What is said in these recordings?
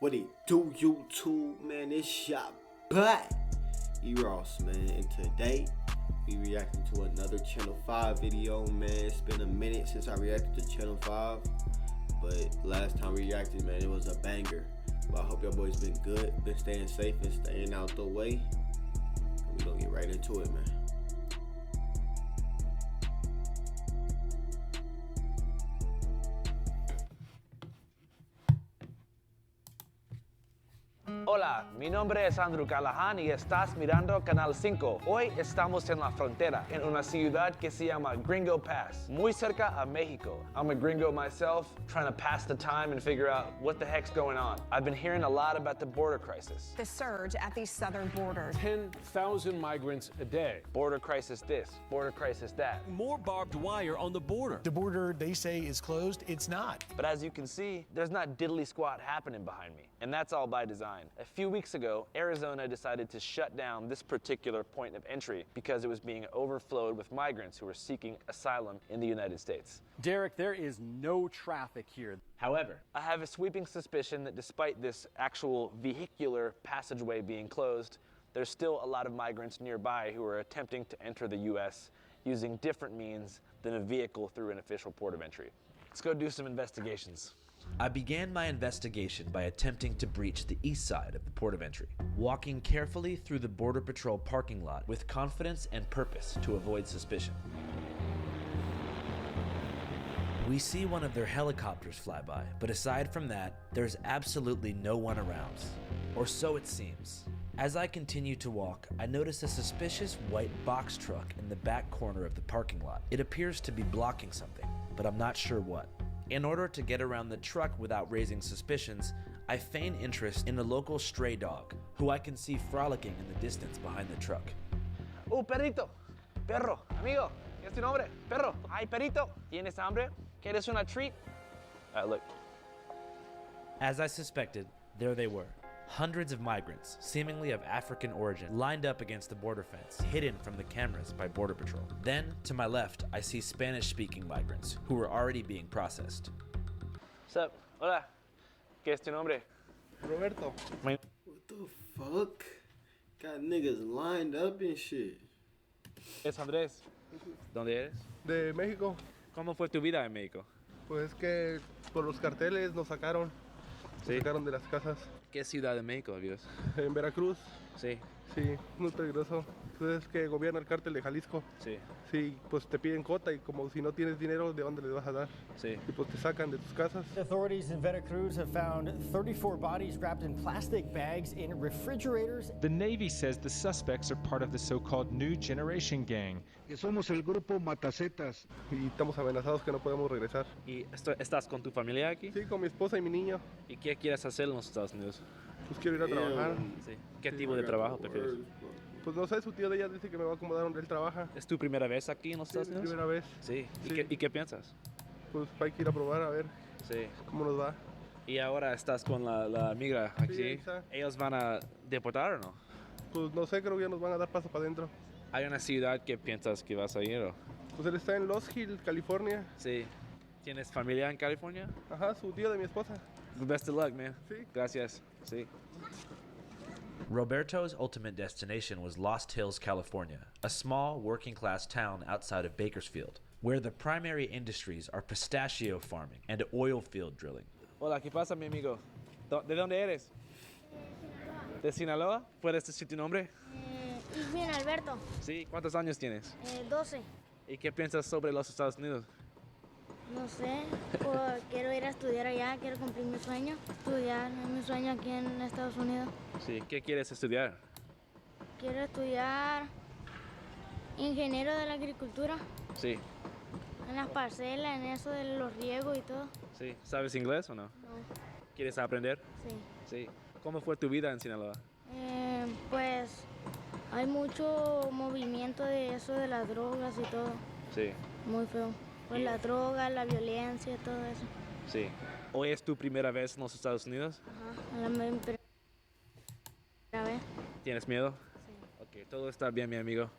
What it do, YouTube, man? It's your boy, E-Ross, man. And today, we reacting to another Channel 5 video, man. It's been a minute since I reacted to Channel 5. But last time we reacted, man, it was a banger. But I hope y'all boys been good, been staying safe and staying out the way. And we gonna get right into it, man. Hola, mi nombre es Andrew Callahan y estás mirando Canal 5. Hoy estamos en la frontera, en una ciudad que se llama Gringo Pass, muy cerca a Mexico. I'm a gringo myself, trying to pass the time and figure out what the heck's going on. I've been hearing a lot about the border crisis. The surge at the southern border. 10,000 migrants a day. Border crisis this, border crisis that. More barbed wire on the border. The border, they say, is closed. It's not. But as you can see, there's not diddly squat happening behind me. And that's all by design. A few weeks ago, Arizona decided to shut down this particular point of entry because it was being overflowed with migrants who were seeking asylum in the United States. Derek, there is no traffic here. However, I have a sweeping suspicion that despite this actual vehicular passageway being closed, there's still a lot of migrants nearby who are attempting to enter the U.S. using different means than a vehicle through an official port of entry. Let's go do some investigations. I began my investigation by attempting to breach the east side of the port of entry, walking carefully through the Border Patrol parking lot with confidence and purpose to avoid suspicion. We see one of their helicopters fly by, but aside from that, there's absolutely no one around. Or so it seems. As I continue to walk, I notice a suspicious white box truck in the back corner of the parking lot. It appears to be blocking something, but I'm not sure what. In order to get around the truck without raising suspicions, I feign interest in a local stray dog, who I can see frolicking in the distance behind the truck. Oh, perrito, perro, amigo, ¿qué es tu nombre? Perro, ay, perrito, ¿tienes hambre? ¿Quieres una treat? Look. As I suspected, there they were. Hundreds of migrants, seemingly of African origin, lined up against the border fence, hidden from the cameras by Border Patrol. Then, to my left, I see Spanish-speaking migrants, who were already being processed. Sup? Hola. ¿Qué es tu nombre? Roberto. What the fuck? Got niggas lined up and shit. Es Andrés. ¿Dónde eres? De México. ¿Cómo fue tu vida en México? Pues que por los carteles nos sacaron. Sí. Nos sacaron de las casas. ¿Qué ciudad de México vives? En Veracruz. Sí. Sí, muy peligroso. Entonces que gobierna el cártel de Jalisco. Sí. Sí, pues te piden cuota y como si no tienes dinero, ¿de dónde les vas a dar? Sí. Y pues te sacan de tus casas. Authorities in Veracruz have found 34 bodies wrapped in plastic bags in refrigerators. The Navy says the suspects are part of the so-called New Generation Gang. Que somos el grupo Matacetas. Y estamos amenazados que no podemos regresar. ¿Y estás con tu familia aquí? Sí, con mi esposa y mi niño. ¿Y qué quieres hacer en los Estados Unidos? Pues quiero ir a trabajar. Sí. ¿Qué tipo de trabajo prefieres? Pues no sé, su tío de ella dice que me va a acomodar donde él trabaja. ¿Es tu primera vez aquí en los Estados Unidos? Primera vez. Sí. Sí. ¿Y qué piensas? Pues hay que ir a probar a ver Sí. cómo nos va. ¿Y ahora estás con la migra aquí? Sí, está. ¿Ellos van a deportar o no? Pues no sé, creo que ya nos van a dar paso para adentro. ¿Hay una ciudad que piensas que vas a ir o? Pues él está en Los Hills, California. Sí. ¿Tienes familia en California? Ajá, su tío de mi esposa. Best of luck, man. Sí. Gracias. Sí. Roberto's ultimate destination was Lost Hills, California, a small working-class town outside of Bakersfield, where the primary industries are pistachio farming and oil field drilling. Hola, ¿qué pasa, mi amigo? ¿De dónde eres? ¿De Sinaloa? ¿Puedes decir tu nombre? Ich bin Alberto. Sí. ¿Cuántos años tienes? 12. ¿Y qué piensas sobre los Estados Unidos? No sé, quiero ir a estudiar allá, quiero cumplir mi sueño, estudiar, es mi sueño aquí en Estados Unidos. Sí. ¿Qué quieres estudiar? Quiero estudiar ingeniero de la agricultura, Sí. en las parcelas, en eso de los riegos y todo. Sí. ¿Sabes inglés o no? No, ¿Quieres aprender? sí. Sí. ¿Cómo fue tu vida en Sinaloa? Pues hay mucho movimiento de eso de las drogas y todo, Sí. muy feo. Pues la droga, la violencia, todo eso. Sí. ¿Hoy es tu primera vez en los Estados Unidos? Ajá, la primera vez. ¿Tienes miedo? Sí. Ok, todo está bien, mi amigo.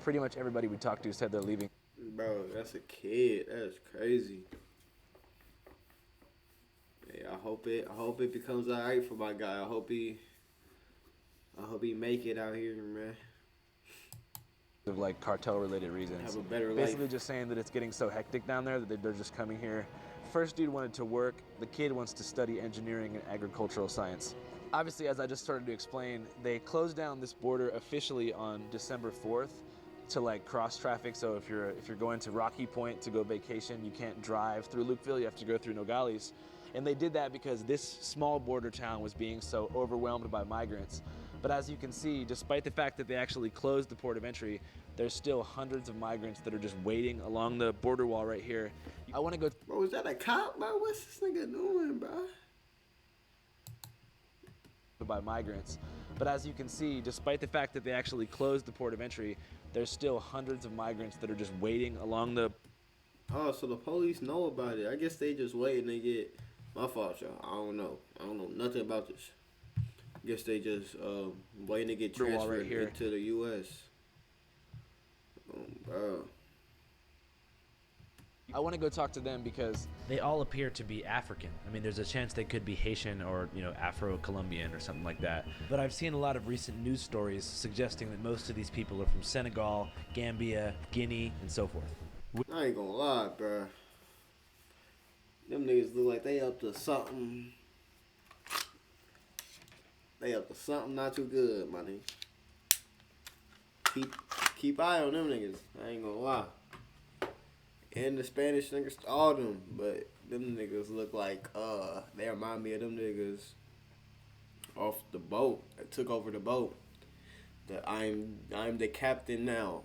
Pretty much everybody we talked to said they're leaving. Bro, that's a kid. That's crazy. Hey, I hope it becomes alright for my guy. I hope he make it out here, man. Of like cartel-related reasons. Have a better Basically life. just saying that it's getting so hectic down there that they're just coming here. First dude wanted to work. The kid wants to study engineering and agricultural science. Obviously, as I just started to explain, they closed down this border officially on December 4th to like cross traffic. So if you're going to Rocky Point to go vacation, you can't drive through Lukeville, you have to go through Nogales. And they did that because this small border town was being so overwhelmed by migrants. But as you can see, despite the fact that they actually closed the port of entry, there's still hundreds of migrants that are just waiting along the border wall right here. I want to go. Bro, is that a cop, bro? What's this nigga doing, bro? By migrants. But as you can see, despite the fact that they actually closed the port of entry, there's still hundreds of migrants that are just waiting along the. Oh, so the police know about it. I guess they just waiting to get. My fault, y'all. I don't know nothing about this. I guess they just waiting to get transferred right here into the U.S. Bro. I want to go talk to them because they all appear to be African. I mean, there's a chance they could be Haitian or, you know, Afro-Colombian or something like that. But I've seen a lot of recent news stories suggesting that most of these people are from Senegal, Gambia, Guinea, and so forth. I ain't gonna lie, bro. Them niggas look like they up to something. They up to something not too good, my nigga. Keep eye on them niggas. I ain't gonna lie. And the Spanish niggas, all them, but them niggas look like they remind me of them niggas off the boat that took over the boat. That I'm the captain now.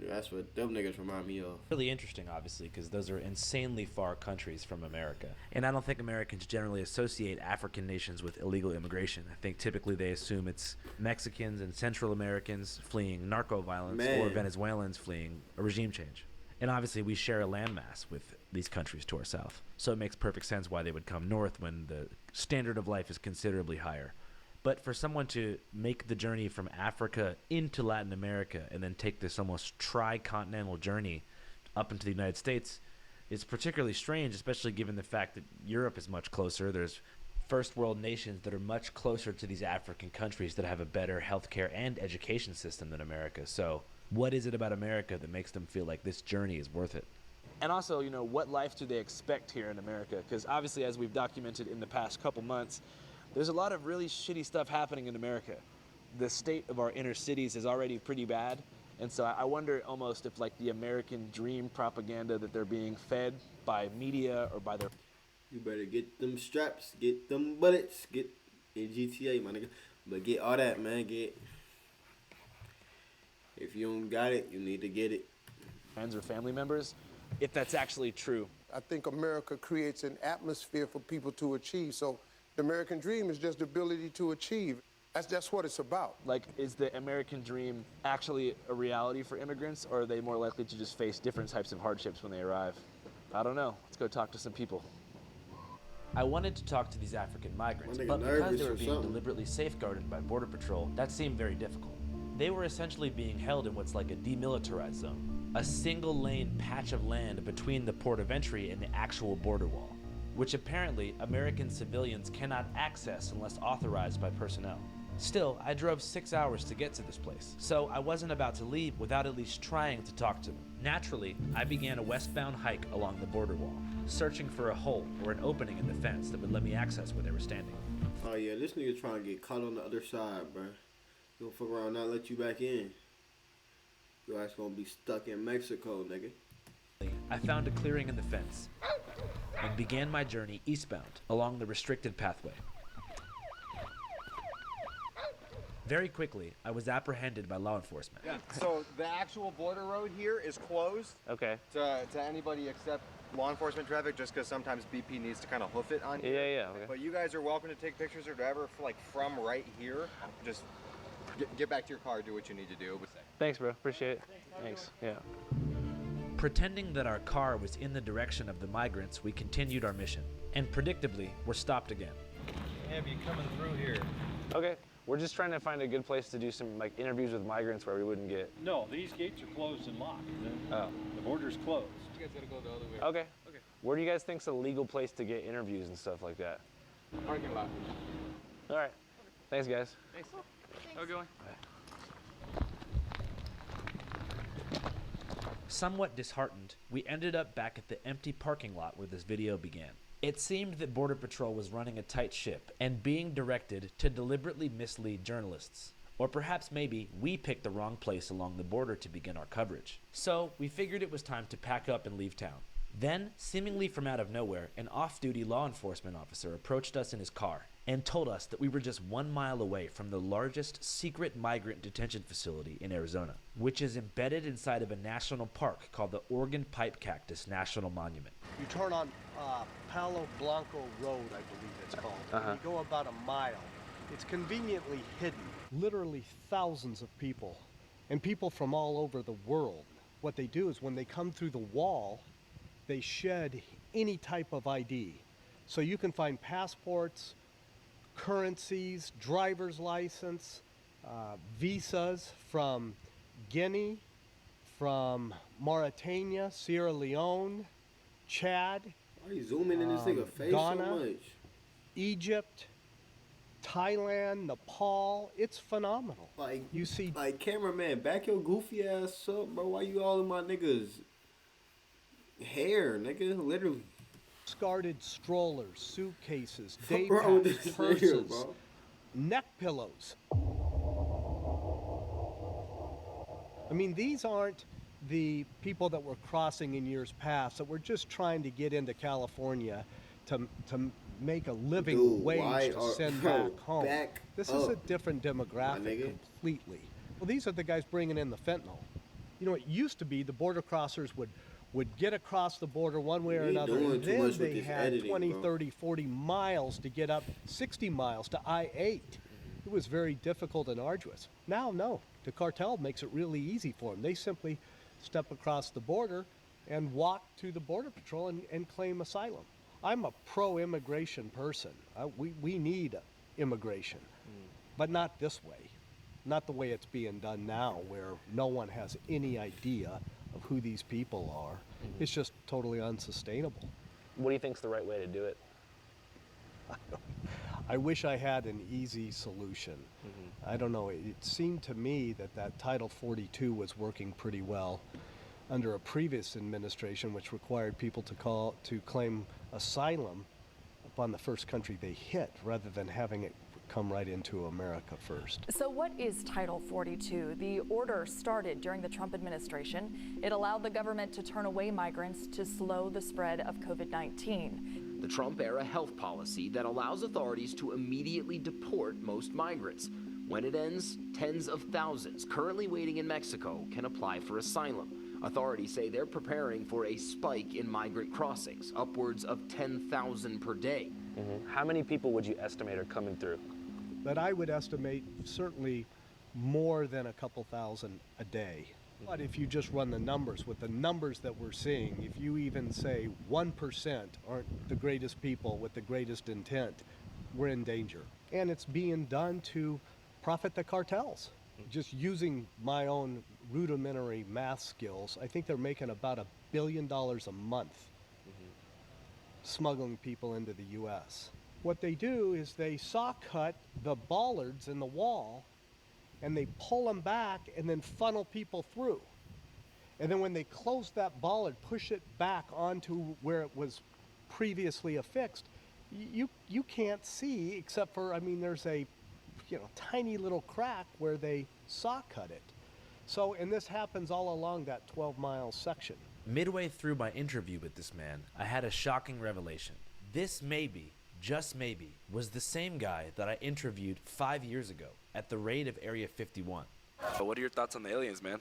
That's what them niggas remind me of. Really interesting, obviously, because those are insanely far countries from America. And I don't think Americans generally associate African nations with illegal immigration. I think typically they assume it's Mexicans and Central Americans fleeing narco violence or Venezuelans fleeing a regime change. And obviously we share a landmass with these countries to our south. So it makes perfect sense why they would come north when the standard of life is considerably higher. But for someone to make the journey from Africa into Latin America and then take this almost tri-continental journey up into the United States is particularly strange, especially given the fact that Europe is much closer. There's first world nations that are much closer to these African countries that have a better healthcare and education system than America. So what is it about America that makes them feel like this journey is worth it? And also, you know, what life do they expect here in America? Because obviously, as we've documented in the past couple months, there's a lot of really shitty stuff happening in America. The state of our inner cities is already pretty bad. And so I wonder almost if like the American dream propaganda that they're being fed by media or by their... You better get them straps, get them bullets, get in GTA, my nigga. But get all that, man, get... If you don't got it, you need to get it. Friends or family members, if that's actually true. I think America creates an atmosphere for people to achieve. So the American dream is just the ability to achieve. That's what it's about. Like, is the American dream actually a reality for immigrants, or are they more likely to just face different types of hardships when they arrive? I don't know. Let's go talk to some people. I wanted to talk to these African migrants, but because they were being deliberately safeguarded by Border Patrol, that seemed very difficult. They were essentially being held in what's like a demilitarized zone, a single-lane patch of land between the port of entry and the actual border wall, which apparently American civilians cannot access unless authorized by personnel. Still, I drove 6 hours to get to this place, so I wasn't about to leave without at least trying to talk to them. Naturally, I began a westbound hike along the border wall, searching for a hole or an opening in the fence that would let me access where they were standing. Oh yeah, this nigga trying to get caught on the other side, bro. He gonna fuck around and not let you back in. Your ass gonna be stuck in Mexico, nigga. I found a clearing in the fence and began my journey eastbound along the restricted pathway. Very quickly, I was apprehended by law enforcement. Yeah, so the actual border road here is closed. Okay. To anybody except law enforcement traffic, just because sometimes BP needs to kind of hoof it on you. Yeah, okay. But you guys are welcome to take pictures or whatever, from right here. Just get back to your car, do what you need to do. Thanks, bro. Appreciate it. Thanks. Yeah. Pretending that our car was in the direction of the migrants, we continued our mission. And predictably, we're stopped again. Have you coming through here? Okay. We're just trying to find a good place to do some like interviews with migrants where we wouldn't get... No, these gates are closed and locked. The border's closed. You guys gotta go the other way. Okay. Where do you guys think's a legal place to get interviews and stuff like that? Parking lot. All right. Thanks, guys. Thanks. How are we going? Somewhat disheartened, we ended up back at the empty parking lot where this video began. It seemed that Border Patrol was running a tight ship and being directed to deliberately mislead journalists. Or perhaps maybe we picked the wrong place along the border to begin our coverage. So we figured it was time to pack up and leave town. Then, seemingly from out of nowhere, an off-duty law enforcement officer approached us in his car and told us that we were just 1 mile away from the largest secret migrant detention facility in Arizona, which is embedded inside of a national park called the Oregon Pipe Cactus National Monument. You turn on Palo Blanco Road, I believe it's called. Uh-huh. You go about a mile. It's conveniently hidden. Literally thousands of people, and people from all over the world. What they do is when they come through the wall, they shed any type of ID. So you can find passports, currencies, driver's license, visas from Guinea, from Mauritania, Sierra Leone, Chad, Why are you zooming in this nigga face Ghana, so much? Egypt, Thailand, Nepal. It's phenomenal. Like, you see, like, cameraman, back your goofy ass up, bro. Why you all in my niggas' hair, nigga? Literally. discarded strollers, suitcases, day Bro, packs, this is purses, real, bro. neck pillows. I mean, these aren't the people that were crossing in years past that were just trying to get into California to make a living Dude, wage to send back home. Back This is a up, different my demographic nigga. completely. Well, these are the guys bringing in the fentanyl. You know, it used to be the border crossers would get across the border one way or You ain't another, doing and too then much with they this had editing, 20, bro. 30, 40 miles to get up, 60 miles to I-8. It was very difficult and arduous. Now, no, the cartel makes it really easy for them. They simply step across the border and walk to the Border Patrol and claim asylum. I'm a pro-immigration person. We need immigration, but not this way. Not the way it's being done now, where no one has any idea of who these people are. It's just totally unsustainable. What do you think's the right way to do it? I wish I had an easy solution. I don't know. It seemed to me that Title 42 was working pretty well under a previous administration, which required people to claim asylum upon the first country they hit, rather than having it come right into America first. So what is Title 42? The order started during the Trump administration. It allowed the government to turn away migrants to slow the spread of COVID-19. The Trump-era health policy that allows authorities to immediately deport most migrants. When it ends, tens of thousands currently waiting in Mexico can apply for asylum. Authorities say they're preparing for a spike in migrant crossings, upwards of 10,000 per day. How many people would you estimate are coming through? But I would estimate certainly more than a couple thousand a day. But if you just run the numbers, with the numbers that we're seeing, if you even say 1% aren't the greatest people with the greatest intent, we're in danger. And it's being done to profit the cartels. Just using my own rudimentary math skills, I think they're making about $1 billion a month smuggling people into the U.S. What they do is they saw cut the bollards in the wall and they pull them back and then funnel people through. And then when they close that bollard, push it back onto where it was previously affixed, you can't see, except for, I mean, there's a tiny little crack where they saw cut it. So, and this happens all along that 12-mile section. Midway through my interview with this man, I had a shocking revelation. This maybe, just maybe, was the same guy that I interviewed 5 years ago at the raid of Area 51. What are your thoughts on the aliens, man?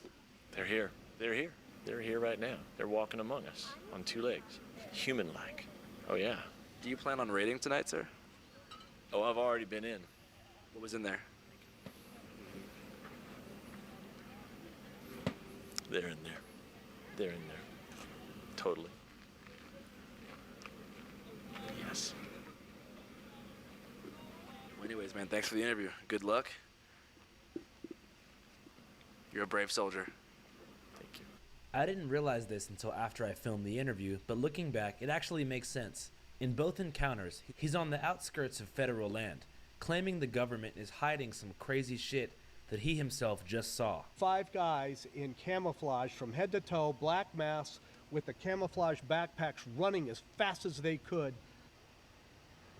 They're here. They're here. They're here right now. They're walking among us on two legs. Human-like. Oh, yeah. Do you plan on raiding tonight, sir? Oh, I've already been in. What was in there? They're in there. They're in there. Totally. Yes. Well, anyways, man, thanks for the interview. Good luck. You're a brave soldier. Thank you. I didn't realize this until after I filmed the interview, but looking back, it actually makes sense. In both encounters, he's on the outskirts of federal land, claiming the government is hiding some crazy shit that he himself just saw. 5 guys in camouflage from head to toe, black masks with the camouflage backpacks running as fast as they could.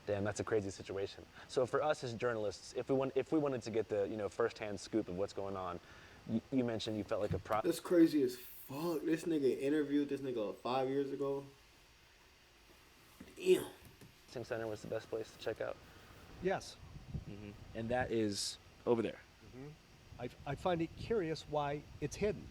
Damn, that's a crazy situation. So for us as journalists, if we wanted to get the firsthand scoop of what's going on, you mentioned you felt like a pro. That's crazy as fuck. This nigga interviewed this nigga 5 years ago. Damn. Center was the best place to check out. Yes. And that is over there. I find it curious why it's hidden.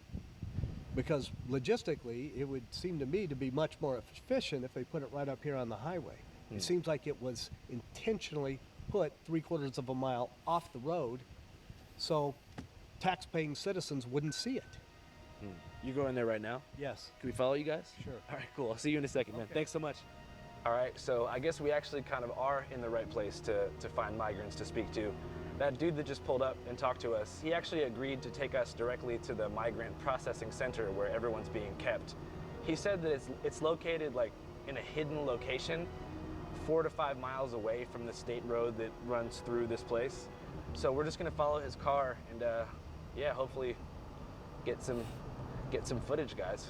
Because logistically, it would seem to me to be much more efficient if they put it right up here on the highway. It seems like it was intentionally put 3/4 of a mile off the road so tax-paying citizens wouldn't see it. You go in there right now? Yes. Can we follow you guys? Sure. All right, cool. I'll see you in a second, man. Okay. Thanks so much. All right, so I guess we actually kind of are in the right place to find migrants to speak to. That dude that just pulled up and talked to us, he actually agreed to take us directly to the migrant processing center where everyone's being kept. He said that it's located like in a hidden location, 4 to 5 miles away from the state road that runs through this place. So we're just gonna follow his car and yeah, hopefully get some footage, guys.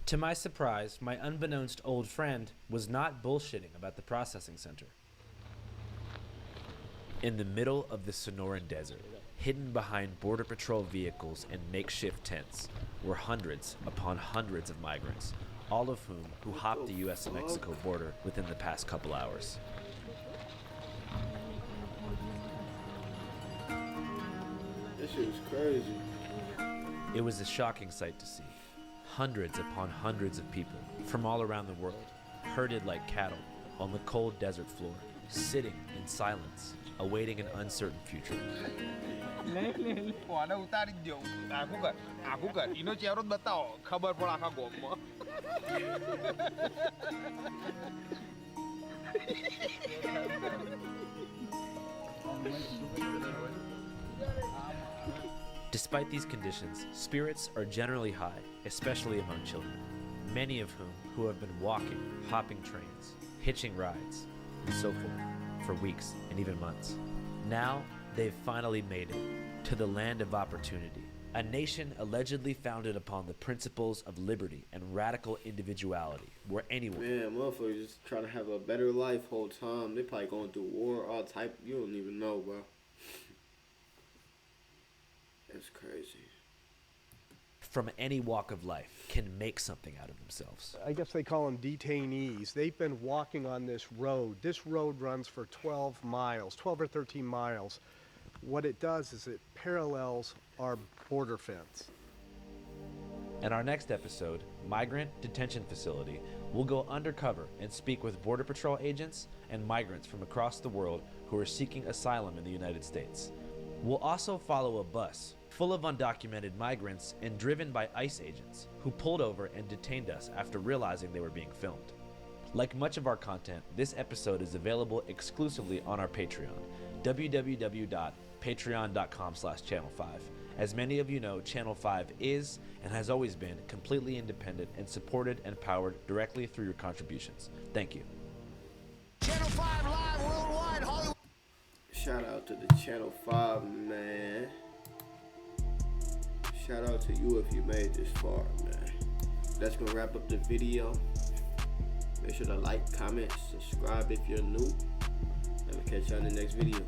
To my surprise, my unbeknownst old friend was not bullshitting about the processing center. In the middle of the Sonoran Desert, hidden behind Border Patrol vehicles and makeshift tents, were hundreds upon hundreds of migrants, all of whom who hopped the US and Mexico border within the past couple hours. That shit is crazy. It was a shocking sight to see. Hundreds upon hundreds of people from all around the world, herded like cattle on the cold desert floor, sitting in silence, awaiting an uncertain future. Despite these conditions, spirits are generally high, especially among children, many of who have been walking, hopping trains, hitching rides, and so forth for weeks and even months. Now, they've finally made it to the land of opportunity, a nation allegedly founded upon the principles of liberty and radical individuality, where anyone... Man, motherfuckers just trying to have a better life whole time. They probably going through war, all type. You don't even know, bro. That's crazy. From any walk of life can make something out of themselves. I guess they call them detainees. They've been walking on this road. This road runs for 12 miles, 12 or 13 miles. What it does is it parallels our border fence. In our next episode, Migrant Detention Facility, we'll go undercover and speak with Border Patrol agents and migrants from across the world who are seeking asylum in the United States. We'll also follow a bus full of undocumented migrants and driven by ICE agents who pulled over and detained us after realizing they were being filmed. Like much of our content, this episode is available exclusively on our Patreon, www.patreon.com/channel5. As many of you know, Channel 5 is and has always been completely independent and supported and powered directly through your contributions. Thank you. Channel 5 live worldwide, Hollywood. Shout out to the Channel 5, man. Shout out to you if you made this far, man. That's gonna wrap up the video. Make sure to like, comment, subscribe if you're new. And we'll catch you on the next video.